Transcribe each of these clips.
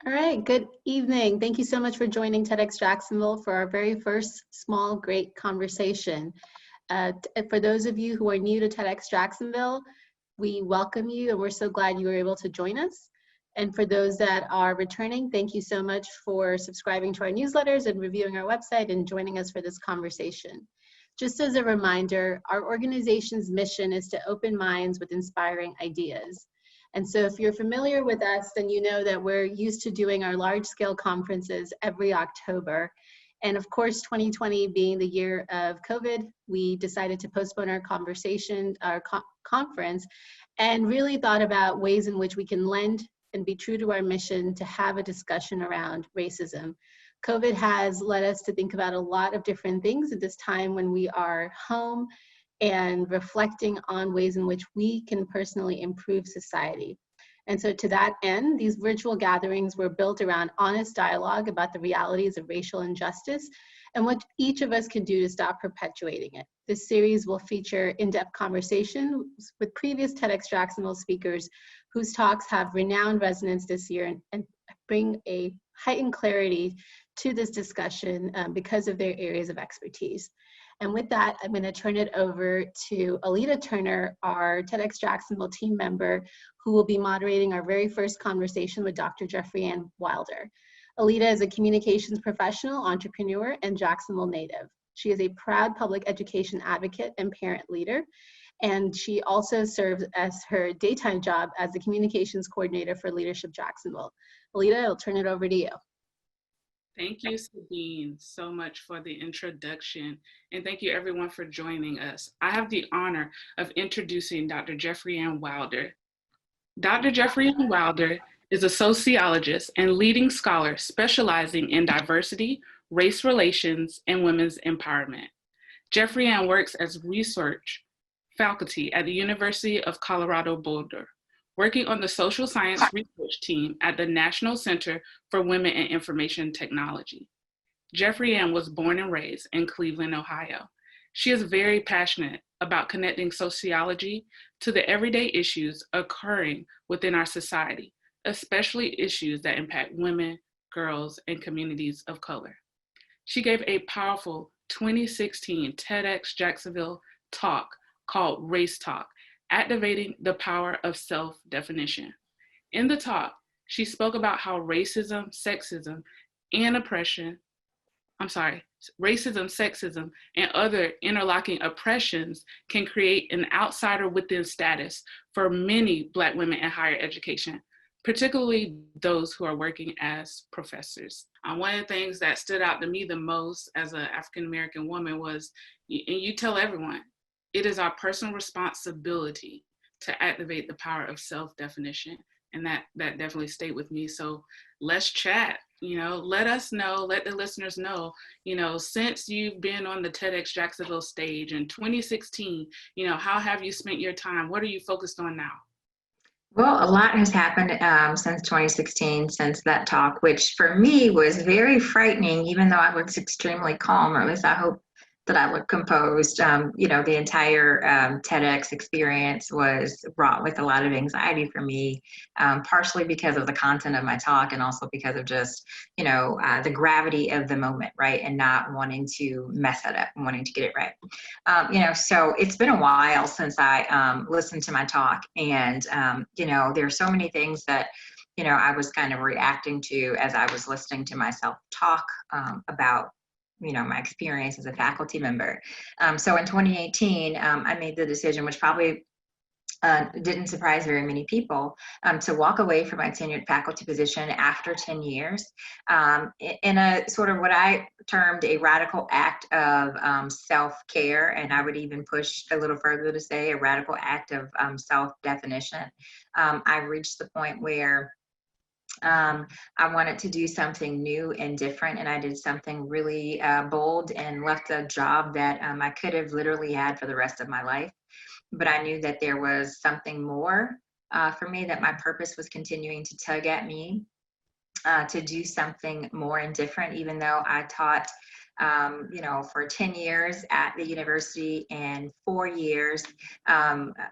All right, good evening. Thank you so much for joining TEDx Jacksonville for our very first small, great conversation. For those of you who are new to TEDx Jacksonville, we welcome you and we're so glad you were able to join us. And for those that are returning, thank you so much for subscribing to our newsletters and reviewing our website and joining us for this conversation. Just as a reminder, our organization's mission is to open minds with inspiring ideas. And so if you're familiar with us, then you know that we're used to doing our large-scale conferences every October. And of course, 2020 being the year of COVID, we decided to postpone our conference, and really thought about ways in which we can lend and be true to our mission to have a discussion around racism. COVID has led us to think about a lot of different things at this time when we are home and reflecting on ways in which we can personally improve society. And so to that end, these virtual gatherings were built around honest dialogue about the realities of racial injustice and what each of us can do to stop perpetuating it. This series will feature in-depth conversations with previous TEDx Jacksonville speakers whose talks have renowned resonance this year and bring a heightened clarity to this discussion because of their areas of expertise. And with that, I'm going to turn it over to Alita Turner, our TEDx Jacksonville team member, who will be moderating our very first conversation with Dr. JeffriAnne Wilder. Alita is a communications professional, entrepreneur, and Jacksonville native. She is a proud public education advocate and parent leader, and she also serves as her daytime job as the communications coordinator for Leadership Jacksonville. Alita, I'll turn it over to you. Thank you, Sabine, so much for the introduction, and thank you everyone for joining us. I have the honor of introducing Dr. JeffriAnne Wilder. Dr. JeffriAnne Wilder is a sociologist and leading scholar specializing in diversity, race relations, and women's empowerment. JeffriAnne works as research faculty at the University of Colorado Boulder, working on the social science research team at the National Center for Women in Information Technology. JeffriAnne was born and raised in Cleveland, Ohio. She is very passionate about connecting sociology to the everyday issues occurring within our society, especially issues that impact women, girls, and communities of color. She gave a powerful 2016 TEDx Jacksonville talk called Race Talk, Activating the Power of Self-Definition. In the talk, she spoke about how racism, sexism, and other interlocking oppressions can create an outsider within status for many Black women in higher education, particularly those who are working as professors. One of the things that stood out to me the most as an African-American woman was, and you tell everyone, it is our personal responsibility to activate the power of self-definition. And that definitely stayed with me. So let's chat, let us know, let the listeners know, since you've been on the TEDx Jacksonville stage in 2016, how have you spent your time? What are you focused on now? Well, a lot has happened since 2016, since that talk, which for me was very frightening, even though I was extremely calm, or at least I hope that I looked composed. The entire TEDx experience was wrought with a lot of anxiety for me, partially because of the content of my talk and also because of just, the gravity of the moment, right? And not wanting to mess it up and wanting to get it right. So it's been a while since I listened to my talk, and, there are so many things that I was kind of reacting to as I was listening to myself talk about my experience as a faculty member. So in 2018, I made the decision, which probably didn't surprise very many people, to walk away from my tenured faculty position after 10 years in a sort of what I termed a radical act of self-care, and I would even push a little further to say a radical act of self-definition. I reached the point where I wanted to do something new and different, and I did something really bold and left a job that I could have literally had for the rest of my life. But I knew that there was something more for me, that my purpose was continuing to tug at me to do something more and different, even though I taught for 10 years at the university and 4 years,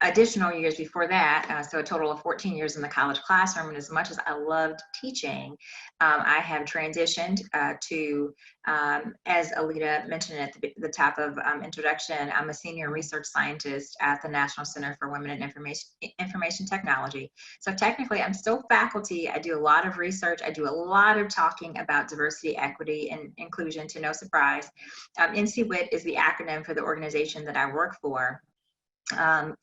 additional years before that. So a total of 14 years in the college classroom. And as much as I loved teaching, I have transitioned to, as Alita mentioned at the top of introduction, I'm a senior research scientist at the National Center for Women in Information Technology. So technically, I'm still faculty. I do a lot of research. I do a lot of talking about diversity, equity, and inclusion, to no surprise. NCWIT is the acronym for the organization that I work for.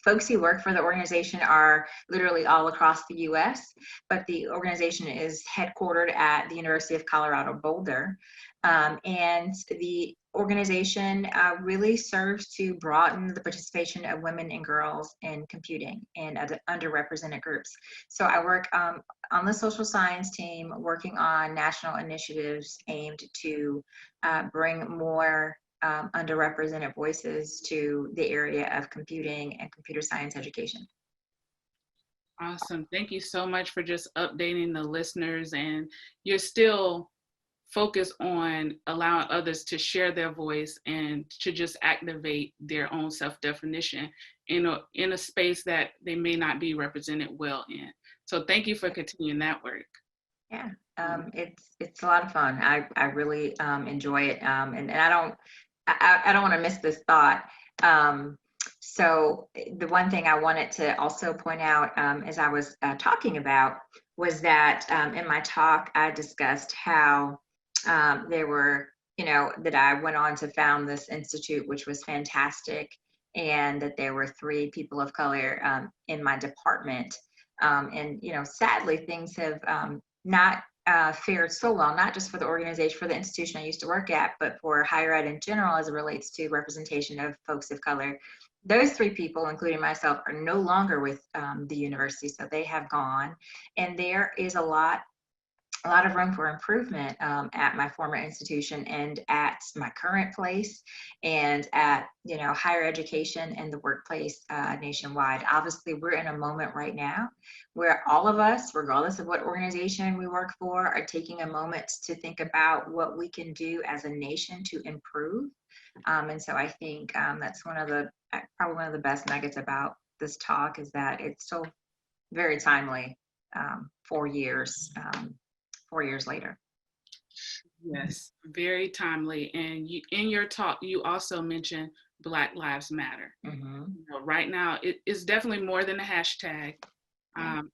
Folks who work for the organization are literally all across the U.S., but the organization is headquartered at the University of Colorado Boulder. And the organization really serves to broaden the participation of women and girls in computing and underrepresented groups. So I work on the social science team, working on national initiatives aimed to bring more underrepresented voices to the area of computing and computer science education. Awesome. Thank you so much for just updating the listeners, and you're still focused on allowing others to share their voice and to just activate their own self-definition in a space that they may not be represented well in. So thank you for continuing that work. Yeah, it's a lot of fun. I really enjoy it, and I don't want to miss this thought. So the one thing I wanted to also point out as I was talking about was that in my talk, I discussed how there were, that I went on to found this institute, which was fantastic, and that there were 3 people of color in my department. And, sadly, things have not fared so well, not just for the organization, for the institution I used to work at, but for higher ed in general as it relates to representation of folks of color. Those 3 people, including myself, are no longer with the university, so they have gone. And there is a lot of room for improvement at my former institution and at my current place, and at higher education and the workplace nationwide. Obviously, we're in a moment right now where all of us, regardless of what organization we work for, are taking a moment to think about what we can do as a nation to improve. And so I think that's probably one of the best nuggets about this talk, is that it's still very timely 4 years. 4 years later. Yes, very timely. And in your talk, you also mentioned Black Lives Matter. Mm-hmm. Right now, it's definitely more than a hashtag.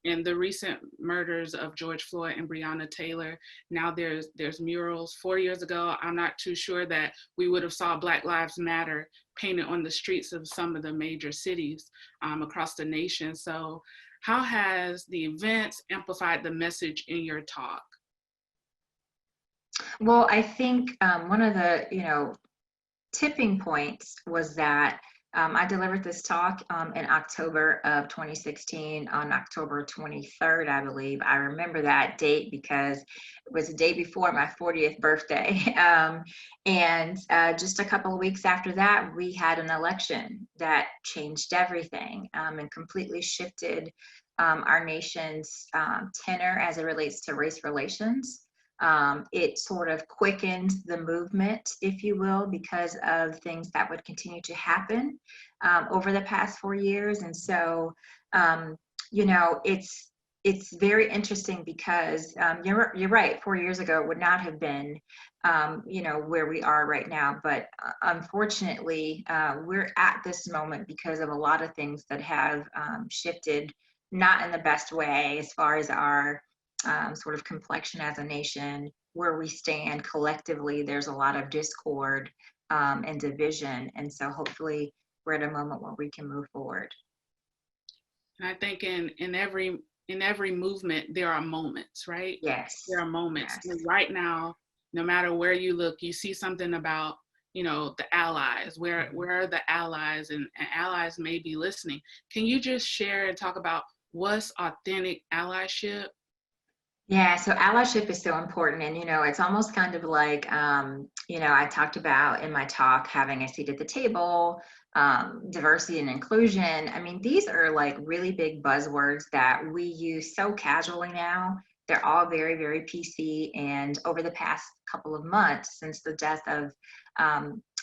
In the recent murders of George Floyd and Breonna Taylor, now there's murals. 4 years ago, I'm not too sure that we would have saw Black Lives Matter painted on the streets of some of the major cities across the nation. So how has the events amplified the message in your talk? Well, I think one of the, tipping points was that I delivered this talk in October of 2016, on October 23rd, I believe. I remember that date because it was the day before my 40th birthday. And just a couple of weeks after that, we had an election that changed everything and completely shifted our nation's tenor as it relates to race relations. It sort of quickened the movement, if you will, because of things that would continue to happen over the past 4 years. And so, it's very interesting because you're right. 4 years ago, it would not have been, where we are right now. But unfortunately, we're at this moment because of a lot of things that have shifted, not in the best way, as far as our sort of complexion as a nation, where we stand collectively. There's a lot of discord and division, and so hopefully we're at a moment where we can move forward. And I think in every movement there are moments, right? Yes. There are moments. Yes. Right now, no matter where you look, you see something about the allies. Where are the allies? And allies may be listening. Can you just share and talk about what's authentic allyship? Yeah, so allyship is so important. And, it's almost kind of like, I talked about in my talk having a seat at the table, diversity and inclusion. I mean, these are like really big buzzwords that we use so casually now They're all very, very PC. And over the past couple of months, since the death of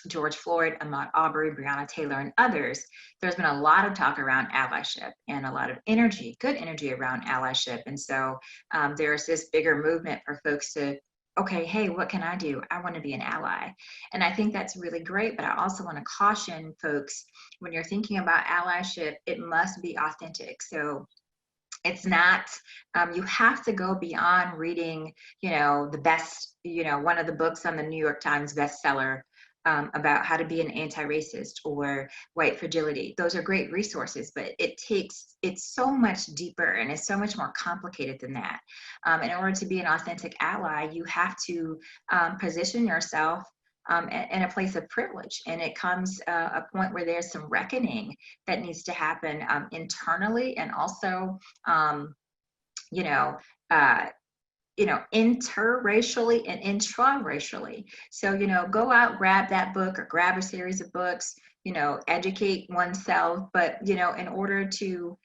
George Floyd, Ahmaud Arbery, Breonna Taylor, and others, there's been a lot of talk around allyship and a lot of energy, good energy around allyship. And so there's this bigger movement for folks to, okay, hey, what can I do? I want to be an ally. And I think that's really great. But I also want to caution folks, when you're thinking about allyship, it must be authentic. So it's not, you have to go beyond reading, the best, one of the books on the New York Times bestseller about how to be an anti-racist or white fragility. Those are great resources, but it's so much deeper and it's so much more complicated than that. In order to be an authentic ally, you have to position yourself in a place of privilege. And it comes a point where there's some reckoning that needs to happen internally and also, interracially and intra-racially. So, go out, grab that book or grab a series of books, educate oneself. But, in order to,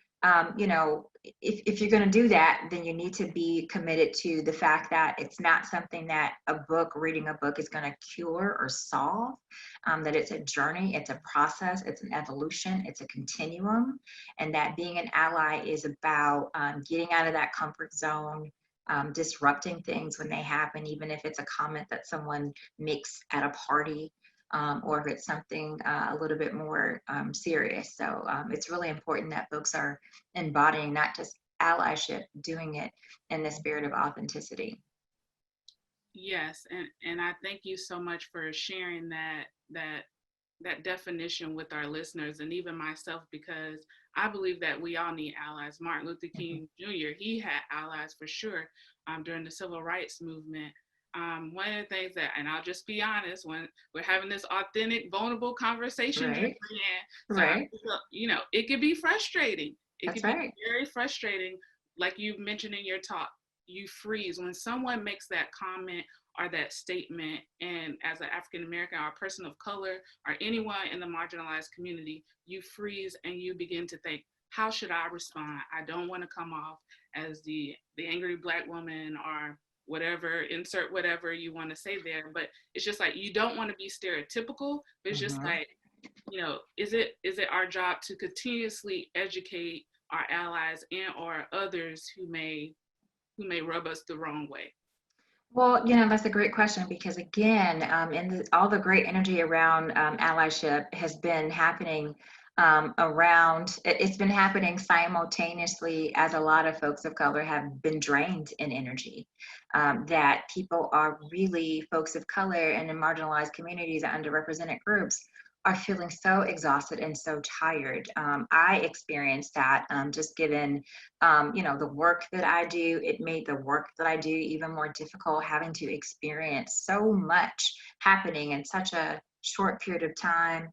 if you're going to do that, then you need to be committed to the fact that it's not something that reading a book is going to cure or solve, that it's a journey, it's a process, it's an evolution, it's a continuum, and that being an ally is about getting out of that comfort zone, disrupting things when they happen, even if it's a comment that someone makes at a party, or if it's something a little bit more serious. So it's really important that folks are embodying not just allyship, doing it in the spirit of authenticity. Yes, and I thank you so much for sharing that definition with our listeners and even myself, because I believe that we all need allies. Martin Luther King Jr., he had allies for sure during the civil rights movement. One of the things that, and I'll just be honest, when we're having this authentic, vulnerable conversation, Right. so Right. It could be frustrating. It That's could be right. very frustrating. Like you mentioned in your talk, you freeze when someone makes that comment or that statement. And as an African American or a person of color or anyone in the marginalized community, you freeze and you begin to think, how should I respond? I don't want to come off as the angry Black woman or whatever, insert whatever you want to say there. But it's just like, you don't want to be stereotypical, but it's just like, is it our job to continuously educate our allies and or others who may rub us the wrong way? Well, that's a great question, because again, all the great energy around allyship has been happening it's been happening simultaneously as a lot of folks of color have been drained in energy. That people are really, folks of color and in marginalized communities and underrepresented groups, are feeling so exhausted and so tired. I experienced that just given, the work that I do. It made the work that I do even more difficult, having to experience so much happening in such a short period of time,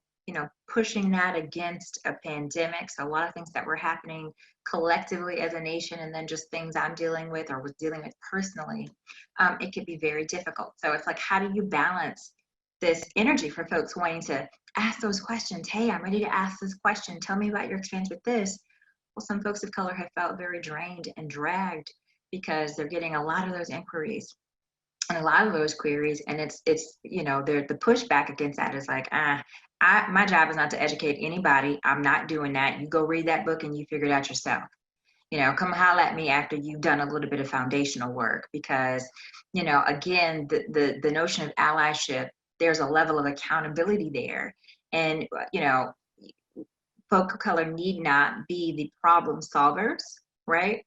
pushing that against a pandemic. So a lot of things that were happening collectively as a nation, and then just things I'm dealing with or was dealing with personally, it could be very difficult. So it's like, how do you balance this energy for folks wanting to ask those questions? Hey, I'm ready to ask this question. Tell me about your experience with this. Well, some folks of color have felt very drained and dragged because they're getting a lot of those inquiries and a lot of those queries. And it's the pushback against that is like, my job is not to educate anybody. I'm not doing that. You go read that book and you figure it out yourself. Come holler at me after you've done a little bit of foundational work, because, again, the notion of allyship, there's a level of accountability there. And, folk of color need not be the problem solvers, right?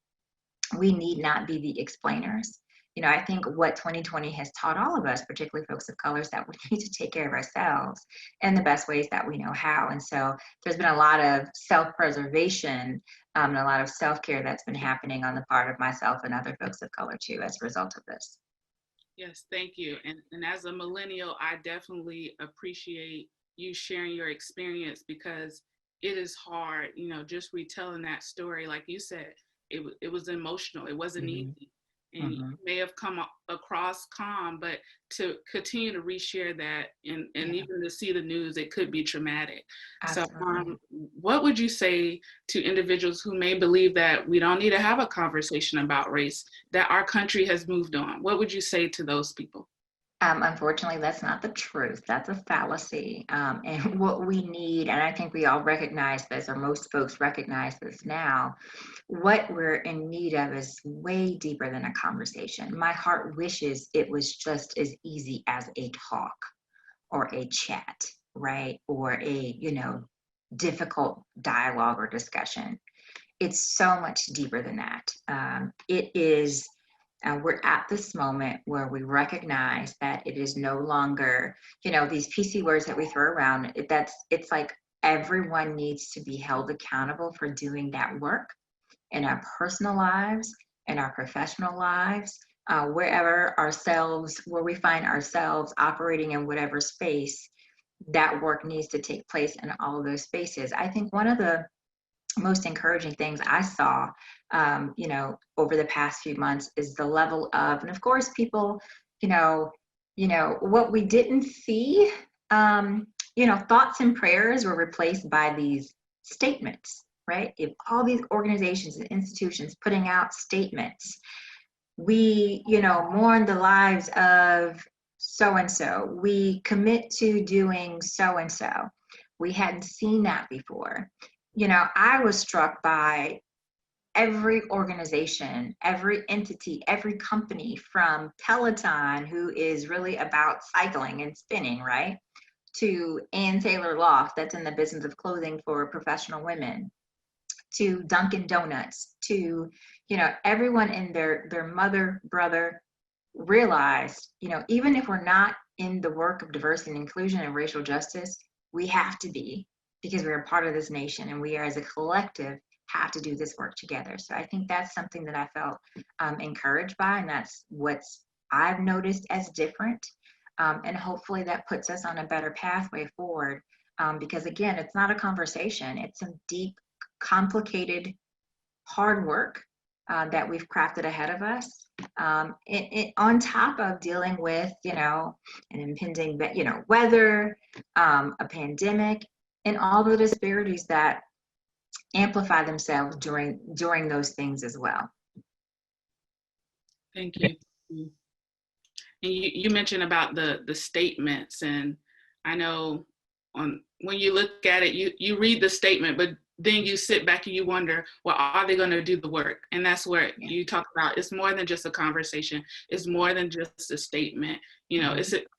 We need not be the explainers. I think what 2020 has taught all of us, particularly folks of color, is that we need to take care of ourselves in the best ways that we know how. And so there's been a lot of self-preservation and a lot of self-care that's been happening on the part of myself and other folks of color too, as a result of this. Yes, thank you. And as a millennial, I definitely appreciate you sharing your experience, because it is hard, just retelling that story. Like you said, it was emotional. It wasn't easy. and you may have come across calm, but to continue to reshare that and even to see the news, it could be traumatic. Absolutely. So what would you say to individuals who may believe that we don't need to have a conversation about race, that our country has moved on? What would you say to those people? Unfortunately, that's not the truth. That's a fallacy. And what we need, and I think we all recognize this, or most folks recognize this now, what we're in need of is way deeper than a conversation. My heart wishes it was just as easy as a talk or a chat, right? Or a, difficult dialogue or discussion. It's so much deeper than that. It is. We're at this moment where we recognize that it is no longer, these PC words that we throw around. It's like everyone needs to be held accountable for doing that work in our personal lives, in our professional lives, where we find ourselves operating in whatever space. That work needs to take place in all of those spaces. I think one of the most encouraging things I saw, over the past few months is the level of, and of course, people, what we didn't see, thoughts and prayers were replaced by these statements, right? If all these organizations and institutions putting out statements, we, mourn the lives of so-and-so, we commit to doing so-and-so. We hadn't seen that before. I was struck by every organization, every entity, every company, from Peloton, who is really about cycling and spinning, right? To Ann Taylor Loft, that's in the business of clothing for professional women, to Dunkin' Donuts, to, everyone in their mother, brother realized, even if we're not in the work of diversity and inclusion and racial justice, we have to be, because we're a part of this nation and we are, as a collective, have to do this work together. So I think that's something that I felt encouraged by, and that's what I've noticed as different. And hopefully that puts us on a better pathway forward, because again, it's not a conversation. It's some deep, complicated, hard work that we've crafted ahead of us, on top of dealing with, an impending, weather, a pandemic, and all the disparities that amplify themselves during those things as well. Thank you. And you mentioned about the statements, and I know when you look at it, you read the statement, but then you sit back and you wonder, well, are they going to do the work? And that's where you talk about, it's more than just a conversation. It's more than just a statement.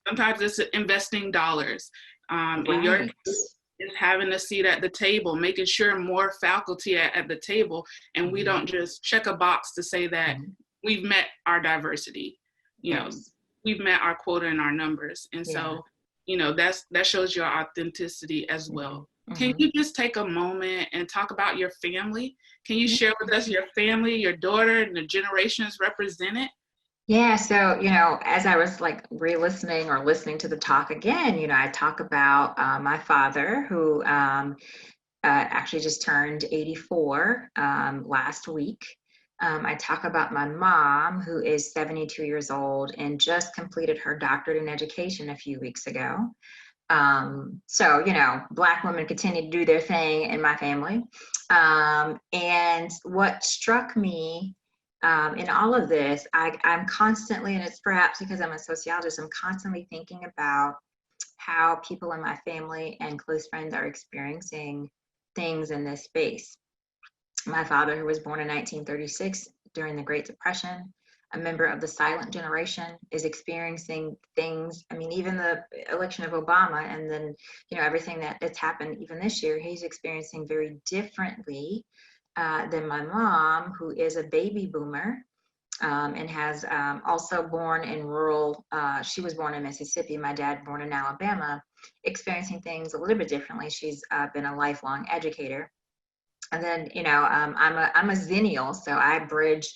Sometimes it's investing dollars. In your case, it's having a seat at the table, making sure more faculty at the table, and we don't just check a box to say that we've met our diversity. We've met our quota and our numbers. And so, that shows your authenticity as well. Can you just take a moment and talk about your family? Can you share with us your family, your daughter, and the generations represented? Yeah, so, as I was re-listening or listening to the talk again, I talk about my father, who actually just turned 84 last week. I talk about my mom, who is 72 years old and just completed her doctorate in education a few weeks ago. So, Black women continue to do their thing in my family. And what struck me in all of this, I'm constantly, and it's perhaps because I'm a sociologist, I'm constantly thinking about how people in my family and close friends are experiencing things in this space. My father, who was born in 1936 during the Great Depression, a member of the silent generation, is experiencing things. I mean, even the election of Obama, and then, everything that's happened even this year, he's experiencing very differently than my mom, who is a baby boomer, and has also born in rural, she was born in Mississippi, my dad born in Alabama, experiencing things a little bit differently. She's been a lifelong educator. And then, I'm a Xennial, so I bridge,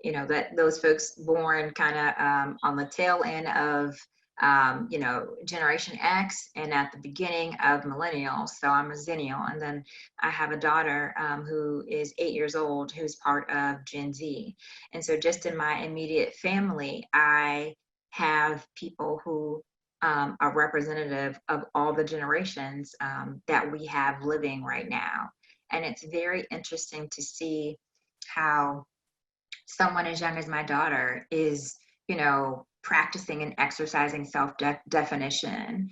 that those folks born kind of on the tail end of you know, Generation X and at the beginning of millennials. So I'm a Zennial. And then I have a daughter who is 8 years old, who's part of Gen Z. And so just in my immediate family, I have people who are representative of all the generations that we have living right now. And it's very interesting to see how someone as young as my daughter is, you know, practicing and exercising self-definition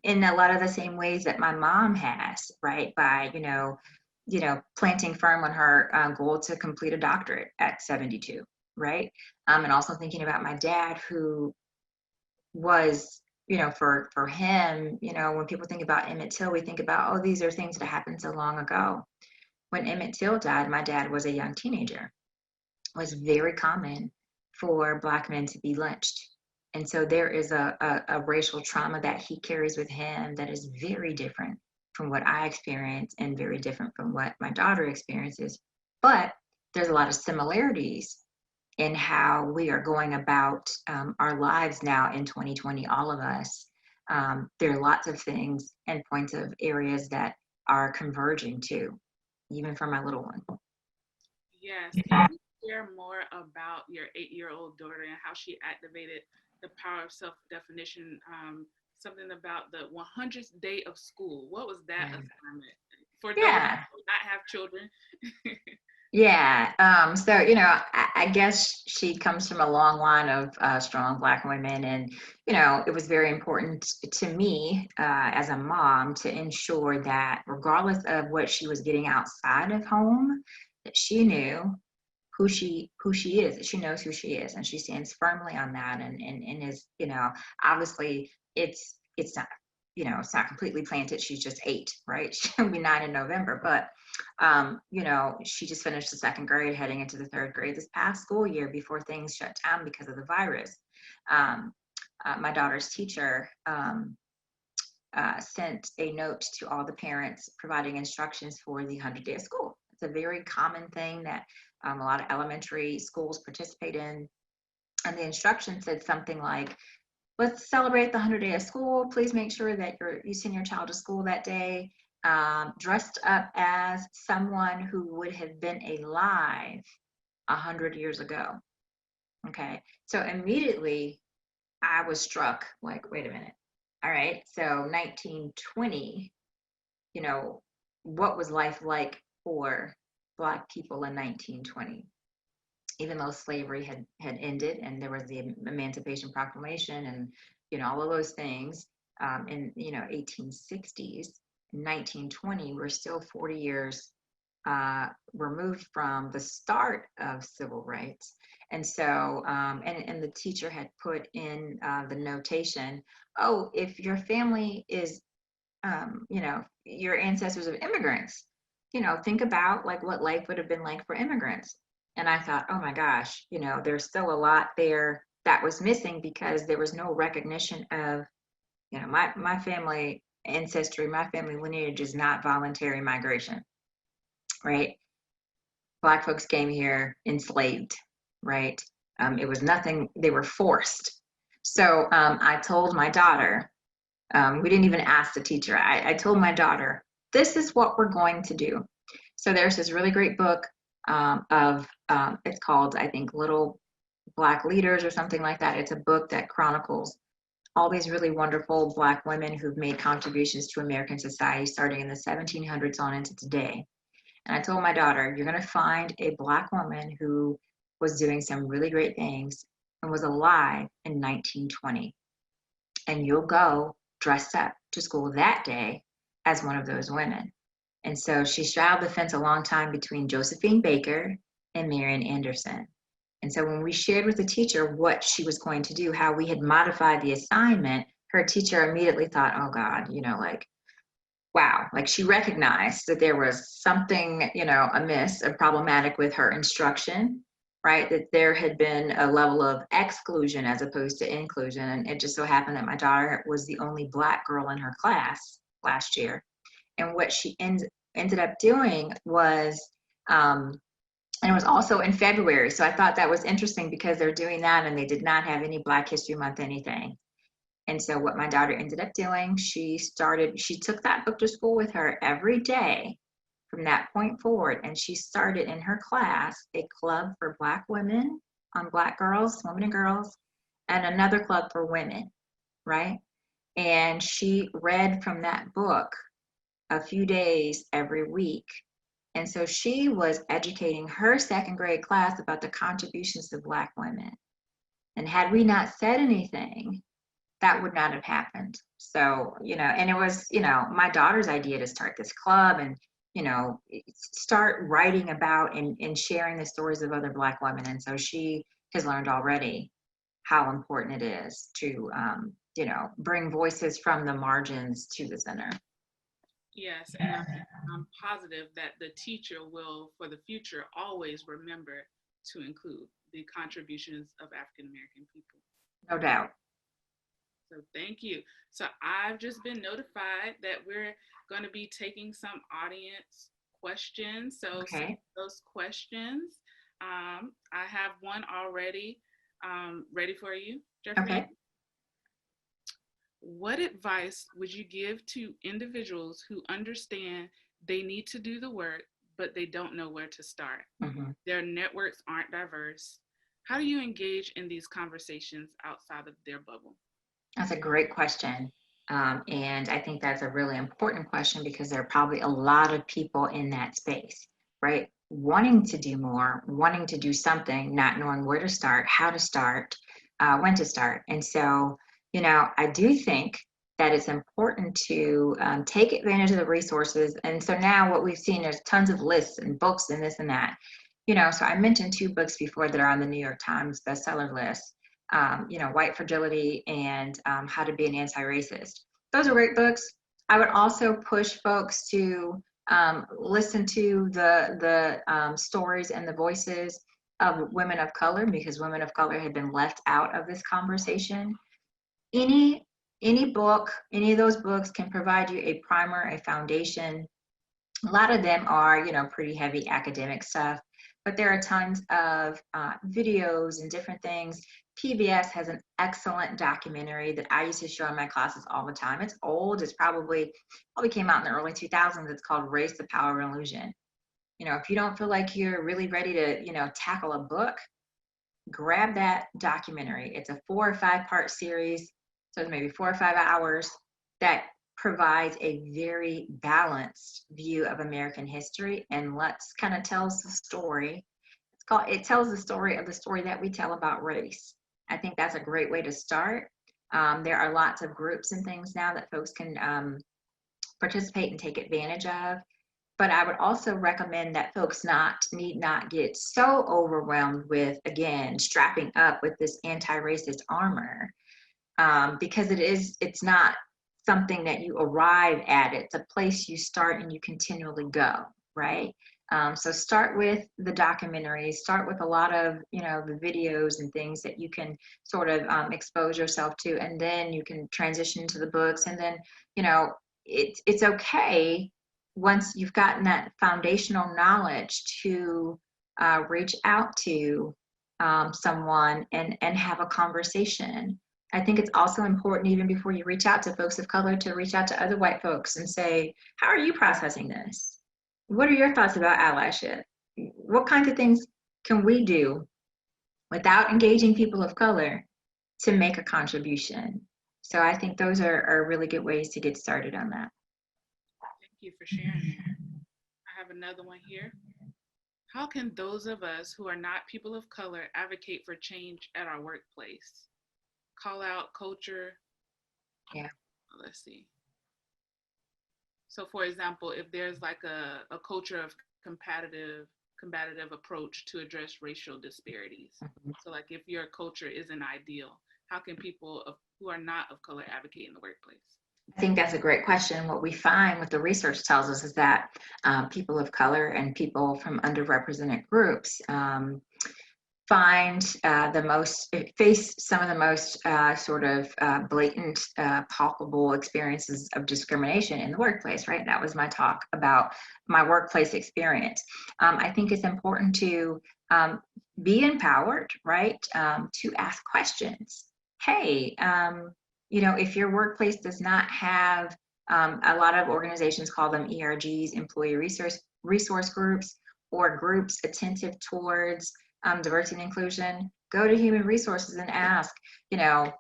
in a lot of the same ways that my mom has, right? By, you know, planting firm on her goal to complete a doctorate at 72, right? And also thinking about my dad, who was, you know, for him, you know, when people think about Emmett Till, we think about, oh, these are things that happened so long ago. When Emmett Till died, my dad was a young teenager. It was very common for Black men to be lynched. And so there is a racial trauma that he carries with him that is very different from what I experience and very different from what my daughter experiences. But there's a lot of similarities in how we are going about our lives now in 2020, all of us. There are lots of things and points of areas that are converging too, even for my little one. Yes. Can you share more about your 8-year-old daughter and how she activated the power of self-definition? Something about the 100th day of school. What was that assignment for those who do not have children? Yeah. So, you know, I guess she comes from a long line of strong Black women. And, you know, it was very important to me as a mom to ensure that regardless of what she was getting outside of home, that she knew who she is, that she knows who she is, and she stands firmly on that, and is, you know, obviously it's not, you know, it's not completely planted. She's just 8, right? She'll be 9 in November, but you know, she just finished the 2nd grade, heading into the 3rd grade this past school year before things shut down because of the virus. My daughter's teacher sent a note to all the parents providing instructions for the 100th day of school. It's a very common thing that a lot of elementary schools participate in. And the instruction said something like, let's celebrate the 100th day of school. Please make sure that you send your child to school that day dressed up as someone who would have been alive 100 years ago. Okay, so immediately I was struck, like, wait a minute. All right, so 1920, you know, what was life like for Black people in 1920? Even though slavery had ended and there was the Emancipation Proclamation and, you know, all of those things in, you know, 1860s, 1920, we're still 40 years removed from the start of civil rights. And so, and the teacher had put in the notation, oh, if your family is, you know, your ancestors of immigrants, you know, think about like what life would have been like for immigrants. And I thought, oh my gosh, you know, there's still a lot there that was missing because there was no recognition of, you know, my family ancestry, my family lineage is not voluntary migration, right? Black folks came here enslaved, right? It was nothing, they were forced. So I told my daughter, we didn't even ask the teacher, I told my daughter, this is what we're going to do. So there's this really great book it's called, I think, Little Black Leaders or something like that. It's a book that chronicles all these really wonderful Black women who've made contributions to American society starting in the 1700s on into today. And I told my daughter, you're going to find a Black woman who was doing some really great things and was alive in 1920. And you'll go dressed up to school that day as one of those women. And so she straddled the fence a long time between Josephine Baker and Marian Anderson. And so when we shared with the teacher what she was going to do, how we had modified the assignment, her teacher immediately thought, oh God, you know, like, wow, like she recognized that there was something, you know, amiss or problematic with her instruction, right? That there had been a level of exclusion as opposed to inclusion. And it just so happened that my daughter was the only Black girl in her class last year. And what she ended up doing was, and it was also in February. So I thought that was interesting because they're doing that and they did not have any Black History Month anything. And so what my daughter ended up doing, she took that book to school with her every day from that point forward. And she started in her class a club for Black women, Black girls, women and girls, and another club for women, right? And she read from that book a few days every week. And so she was educating her second grade class about the contributions of Black women. And had we not said anything, that would not have happened. So, and it was, my daughter's idea to start this club and, start writing about and sharing the stories of other Black women. And so she has learned already how important it is to, bring voices from the margins to the center. Yes, and I'm positive that the teacher will, for the future, always remember to include the contributions of African American people. No doubt. So thank you. So I've just been notified that we're going to be taking some audience questions. So Okay. those questions, I have one already ready for you, Jeffrey. Okay. What advice would you give to individuals who understand they need to do the work, but they don't know where to start? Mm-hmm. Their networks aren't diverse. How do you engage in these conversations outside of their bubble? That's a great question. And I think that's a really important question because there are probably a lot of people in that space, right? Wanting to do more, wanting to do something, not knowing where to start, how to start, when to start. And so, I do think that it's important to take advantage of the resources. And so now what we've seen is tons of lists and books and this and that. So I mentioned 2 books before that are on the New York Times bestseller list. White Fragility and How to Be an Anti-Racist. Those are great books. I would also push folks to listen to the stories and the voices of women of color, because women of color have been left out of this conversation. Any book, any of those books can provide you a primer, a foundation. A lot of them are, pretty heavy academic stuff, but there are tons of videos and different things. PBS has an excellent documentary that I used to show in my classes all the time. It's old. It's probably came out in the early 2000s. It's called Race, the Power of Illusion. If you don't feel like you're really ready to, tackle a book, grab that documentary. It's a 4 or 5 part series. So it's maybe 4 or 5 hours that provides a very balanced view of American history and tells the story. It tells the story of the story that we tell about race. I think that's a great way to start. There are lots of groups and things now that folks can participate and take advantage of. But I would also recommend that folks need not get so overwhelmed with, again, strapping up with this anti-racist armor, because it's not something that you arrive at. It's a place you start and you continually go, right? So start with the documentaries, start with a lot of, the videos and things that you can sort of expose yourself to, and then you can transition to the books. And then, it's okay once you've gotten that foundational knowledge to reach out to someone and have a conversation. I think it's also important, even before you reach out to folks of color, to reach out to other white folks and say, how are you processing this? What are your thoughts about allyship? What kinds of things can we do without engaging people of color to make a contribution? So I think those are really good ways to get started on that. Thank you for sharing. I have another one here. How can those of us who are not people of color advocate for change at our workplace? Call out culture. Yeah. Let's see. So for example, if there's like a culture of combative approach to address racial disparities. Mm-hmm. So like if your culture isn't ideal, how can people who are not of color advocate in the workplace? I think that's a great question. What we find, what the research tells us, is that people of color and people from underrepresented groups face some of the most blatant, palpable experiences of discrimination in the workplace, right? That was my talk about my workplace experience. I think it's important to be empowered, right? To ask questions. Hey, You know, if your workplace does not have, a lot of organizations call them ERGs, employee resource groups, or groups attentive towards diversity and inclusion, go to human resources and ask, you know,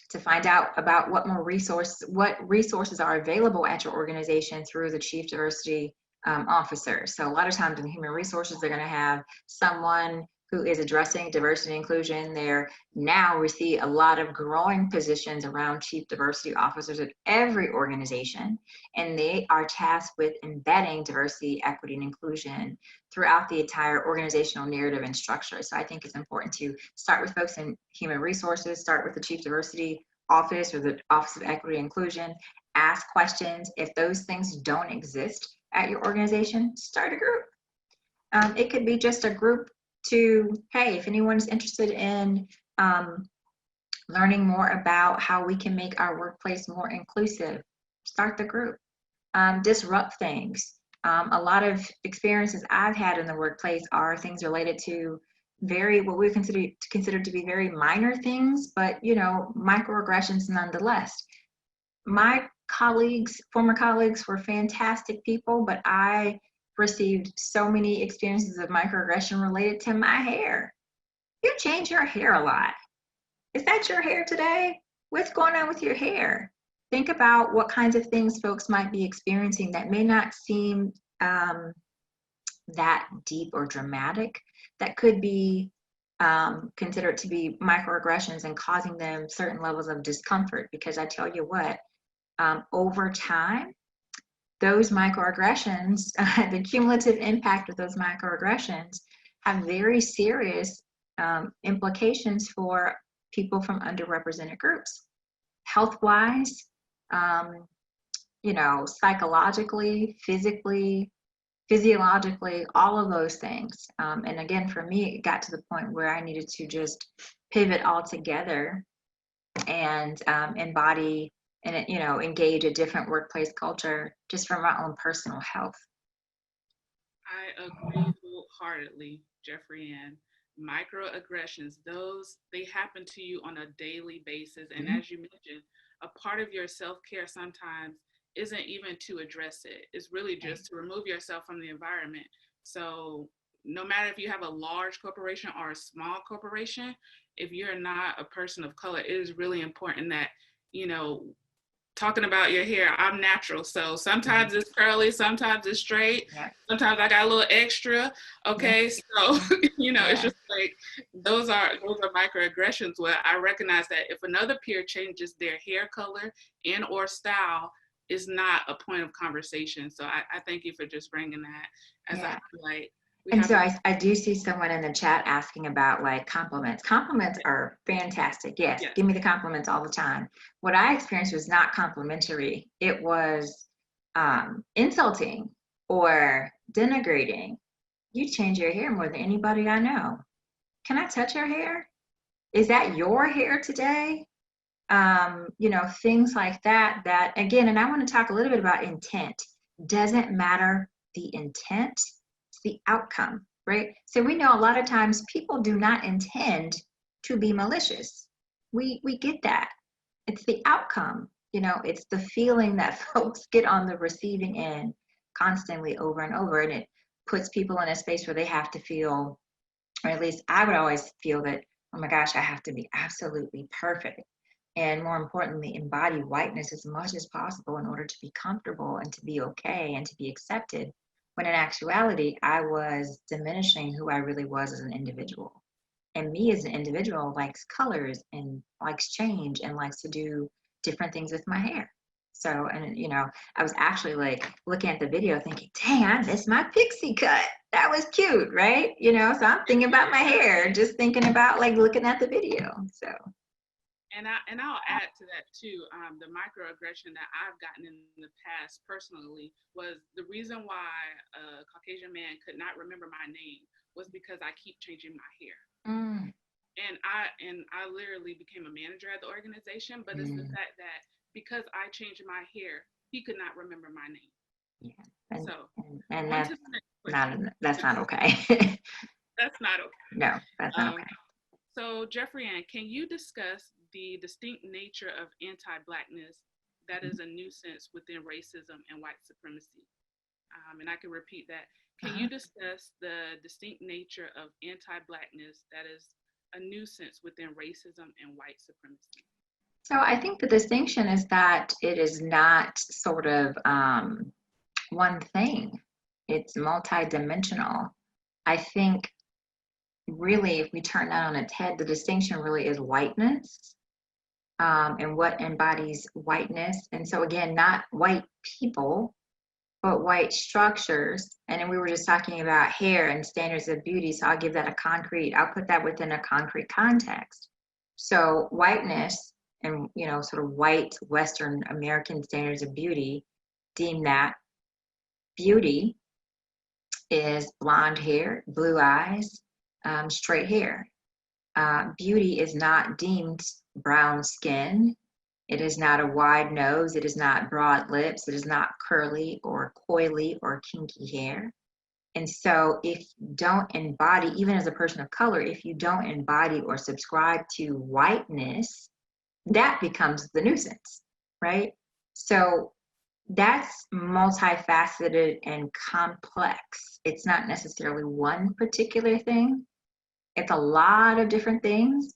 to find out about what resources are available at your organization through the chief diversity officer. So a lot of times in human resources, they're going to have someone who is addressing diversity and inclusion there. Now we see a lot of growing positions around chief diversity officers at every organization, and they are tasked with embedding diversity, equity, and inclusion throughout the entire organizational narrative and structure. So I think it's important to start with folks in human resources, start with the chief diversity office or the Office of Equity and Inclusion, ask questions. If those things don't exist at your organization, start a group. It could be just a group to, hey, if anyone's interested in learning more about how we can make our workplace more inclusive, start the group. Disrupt things. A lot of experiences I've had in the workplace are things related to what we consider to be very minor things, but you know, microaggressions nonetheless. My former colleagues were fantastic people, but I received so many experiences of microaggression related to my hair. You change your hair a lot. Is that your hair today? What's going on with your hair? Think about what kinds of things folks might be experiencing that may not seem that deep or dramatic, that could be considered to be microaggressions and causing them certain levels of discomfort. Because I tell you what, over time, those microaggressions, the cumulative impact of those microaggressions have very serious implications for people from underrepresented groups, health-wise, you know, psychologically, physically, physiologically, all of those things. And again, for me, it got to the point where I needed to just pivot altogether and embody and, you know, engage a different workplace culture just for my own personal health. I agree wholeheartedly, JeffriAnne. Microaggressions, they happen to you on a daily basis. And as you mentioned, a part of your self-care sometimes isn't even to address it. It's really just to remove yourself from the environment. So no matter if you have a large corporation or a small corporation, if you're not a person of color, it is really important that, you know, talking about your hair, I'm natural. So sometimes it's curly, sometimes it's straight. Yeah. Sometimes I got a little extra. Okay. Yeah. So, you know, it's just like, those are microaggressions where I recognize that if another peer changes their hair color and or style, is not a point of conversation. So I thank you for just bringing that as a highlight. And so I do see someone in the chat asking about like compliments. Compliments are fantastic. Yes, give me the compliments all the time. What I experienced was not complimentary. It was insulting or denigrating. You change your hair more than anybody I know. Can I touch your hair? Is that your hair today? You know, things like that, again, and I want to talk a little bit about intent. Doesn't matter the intent, the outcome, right? So we know a lot of times people do not intend to be malicious. We get that. It's the outcome, you know, it's the feeling that folks get on the receiving end constantly over and over, and it puts people in a space where they have to feel, or at least I would always feel that, oh my gosh, I have to be absolutely perfect. And more importantly, embody whiteness as much as possible in order to be comfortable and to be okay and to be accepted. When in actuality, I was diminishing who I really was as an individual. And me as an individual likes colors and likes change and likes to do different things with my hair. So, and you know, I was actually like looking at the video thinking, dang, I missed my pixie cut. That was cute, right? You know, so I'm thinking about my hair, just thinking about like looking at the video, so. And I'll add to that too. The microaggression that I've gotten in the past personally was the reason why a Caucasian man could not remember my name was because I keep changing my hair. And I literally became a manager at the organization, but it's the fact that because I changed my hair, he could not remember my name. Yeah. And that's not okay. That's not okay. No, that's not okay. So JeffriAnne, can you discuss the distinct nature of anti-Blackness that is a nuisance within racism and white supremacy. And I can repeat that. Can you discuss the distinct nature of anti-Blackness that is a nuisance within racism and white supremacy? So I think the distinction is that it is not sort of one thing. It's multidimensional. I think really, if we turn that on its head, the distinction really is whiteness and what embodies whiteness. And so again, not white people, but white structures. And then we were just talking about hair and standards of beauty. So I'll give that I'll put that within a concrete context. So whiteness and, sort of white Western American standards of beauty deem that beauty is blonde hair, blue eyes, straight hair. Beauty is not deemed brown skin. It is not a wide nose. It is not broad lips. It is not curly or coily or kinky hair. And so if you don't embody, even as a person of color, if you don't embody or subscribe to whiteness, that becomes the nuisance, right? So that's multifaceted and complex. It's not necessarily one particular thing. It's a lot of different things.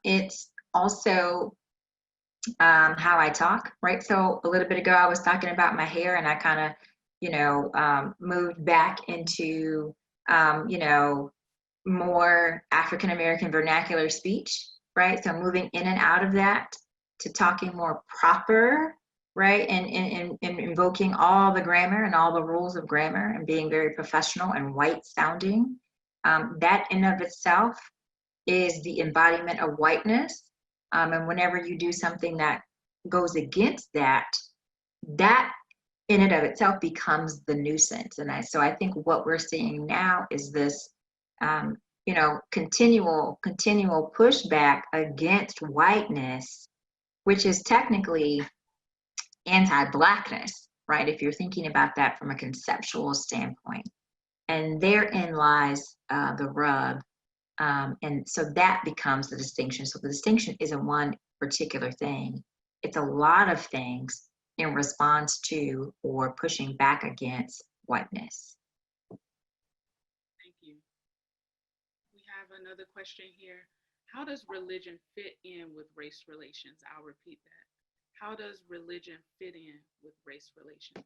It's also how I talk, right? So a little bit ago, I was talking about my hair, and I kind of, moved back into, more African American vernacular speech, right? So moving in and out of that to talking more proper, right? And invoking all the grammar and all the rules of grammar and being very professional and white sounding. That in of itself is the embodiment of whiteness. And whenever you do something that goes against that, that in and of itself becomes the nuisance. And so I think what we're seeing now is this, continual pushback against whiteness, which is technically anti-Blackness, right? If you're thinking about that from a conceptual standpoint. And therein lies the rub. And so that becomes the distinction. So the distinction isn't one particular thing. It's a lot of things in response to or pushing back against whiteness. Thank you. We have another question here. How does religion fit in with race relations? I'll repeat that. How does religion fit in with race relations?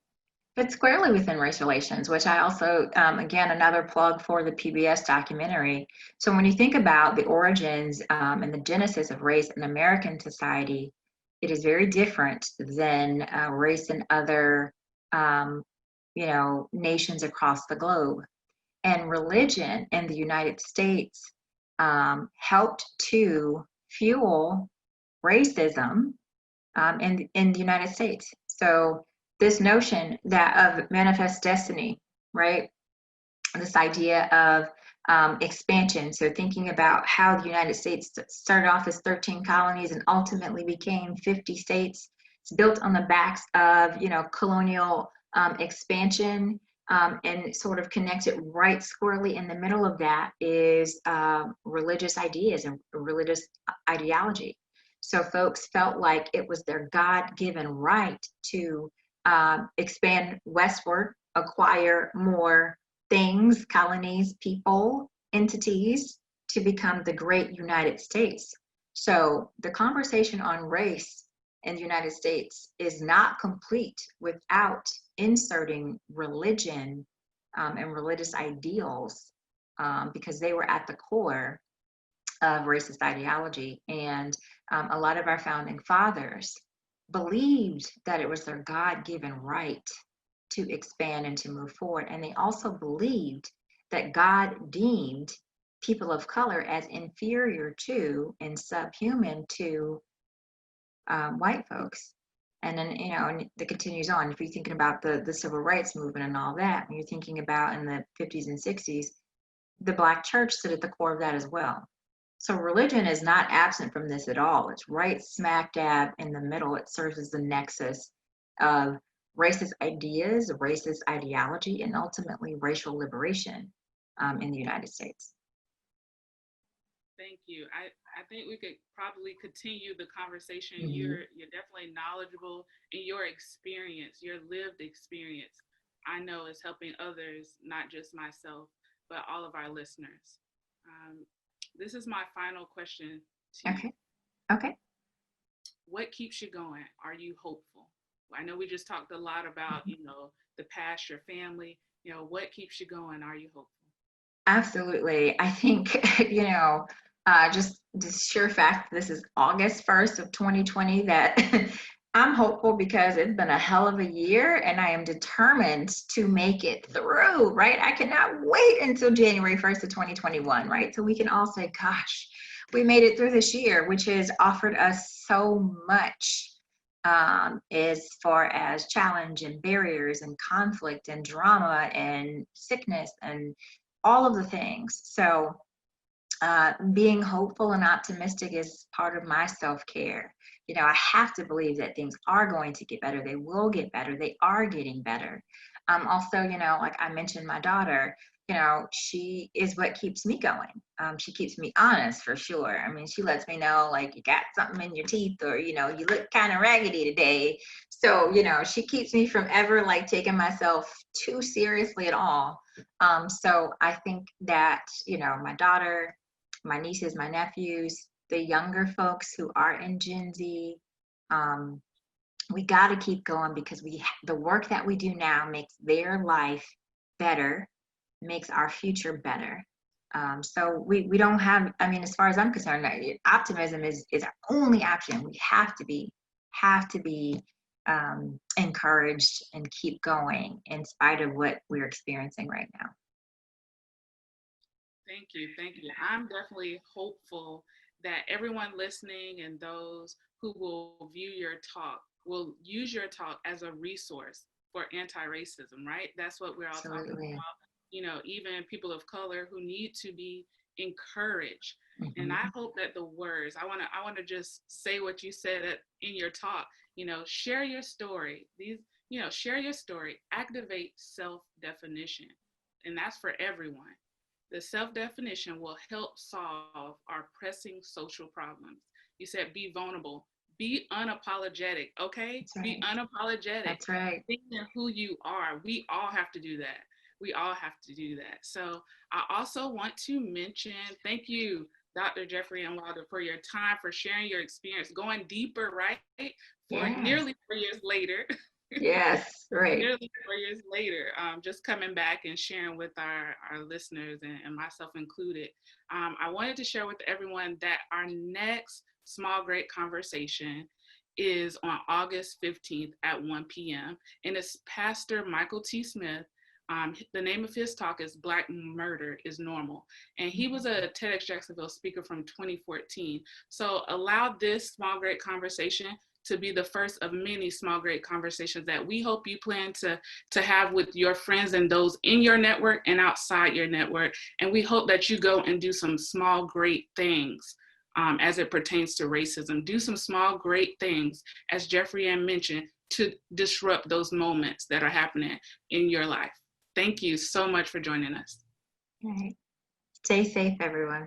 It's squarely within race relations, which I also, again, another plug for the PBS documentary. So when you think about the origins and the genesis of race in American society, it is very different than race in other, nations across the globe. And religion in the United States helped to fuel racism in the United States. So this notion of manifest destiny, right? This idea of expansion. So thinking about how the United States started off as 13 colonies and ultimately became 50 states. It's built on the backs of, colonial expansion, and sort of connected right squarely in the middle of that is religious ideas and religious ideology. So folks felt like it was their God-given right to expand westward, acquire more things, colonies, people, entities to become the great United States. So the conversation on race in the United States is not complete without inserting religion and religious ideals because they were at the core of racist ideology. And a lot of our founding fathers believed that it was their God-given right to expand and to move forward. And they also believed that God deemed people of color as inferior to and subhuman to white folks. And then, and it continues on. If you're thinking about the civil rights movement and all that, when you're thinking about in the 50s and 60s, the Black church stood at the core of that as well. So religion is not absent from this at all. It's right smack dab in the middle. It serves as the nexus of racist ideas, racist ideology, and ultimately racial liberation in the United States. Thank you. I think we could probably continue the conversation. Mhm. You're definitely knowledgeable, and your experience, your lived experience, I know is helping others, not just myself, but all of our listeners. This is my final question to you. Okay. Okay. What keeps you going? Are you hopeful? I know we just talked a lot about, the past, your family. What keeps you going? Are you hopeful? Absolutely. I think, just the sheer fact this is August 1st of 2020, that I'm hopeful because it's been a hell of a year and I am determined to make it through, right? I cannot wait until January 1st of 2021, right? So we can all say, gosh, we made it through this year, which has offered us so much. As far as challenge and barriers and conflict and drama and sickness and all of the things. So being hopeful and optimistic is part of my self-care. I have to believe that things are going to get better. They will get better. They are getting better. Also, like I mentioned, my daughter, she is what keeps me going. She keeps me honest, for sure. I mean, she lets me know, like, you got something in your teeth, or, you look kind of raggedy today. So, she keeps me from ever like taking myself too seriously at all. So I think that, my daughter, my nieces, my nephews, the younger folks who are in Gen Z, we got to keep going, because the work that we do now makes their life better, makes our future better. So we don't have, I mean, as far as I'm concerned, optimism is our only option. We have to be encouraged and keep going in spite of what we're experiencing right now. Thank you. Thank you. I'm definitely hopeful that everyone listening and those who will view your talk will use your talk as a resource for anti-racism, right? That's what we're all Absolutely. talking about. Even people of color who need to be encouraged. Mm-hmm. And I hope that the words, I want to just say what you said in your talk, share your story. Share your story, activate self-definition. And that's for everyone. The self-definition will help solve our pressing social problems. You said be vulnerable, be unapologetic, okay? That's right. Be unapologetic. That's right. Being who you are. We all have to do that. We all have to do that. So I also want to mention, thank you, Dr. JeffriAnne Wilder, for your time, for sharing your experience, going deeper, right? For nearly 4 years later. Yes, right. Nearly 4 years later, just coming back and sharing with our listeners and myself included. I wanted to share with everyone that our next Small Great Conversation is on August 15th at 1 p.m. And it's Pastor Michael T. Smith. The name of his talk is Black Murder is Normal. And he was a TEDxJacksonville speaker from 2014. So allow this Small Great Conversation to be the first of many small great conversations that we hope you plan to have with your friends and those in your network and outside your network. And we hope that you go and do some small great things as it pertains to racism. Do some small great things, as JeffriAnne mentioned, to disrupt those moments that are happening in your life. Thank you so much for joining us. All right. Stay safe, everyone.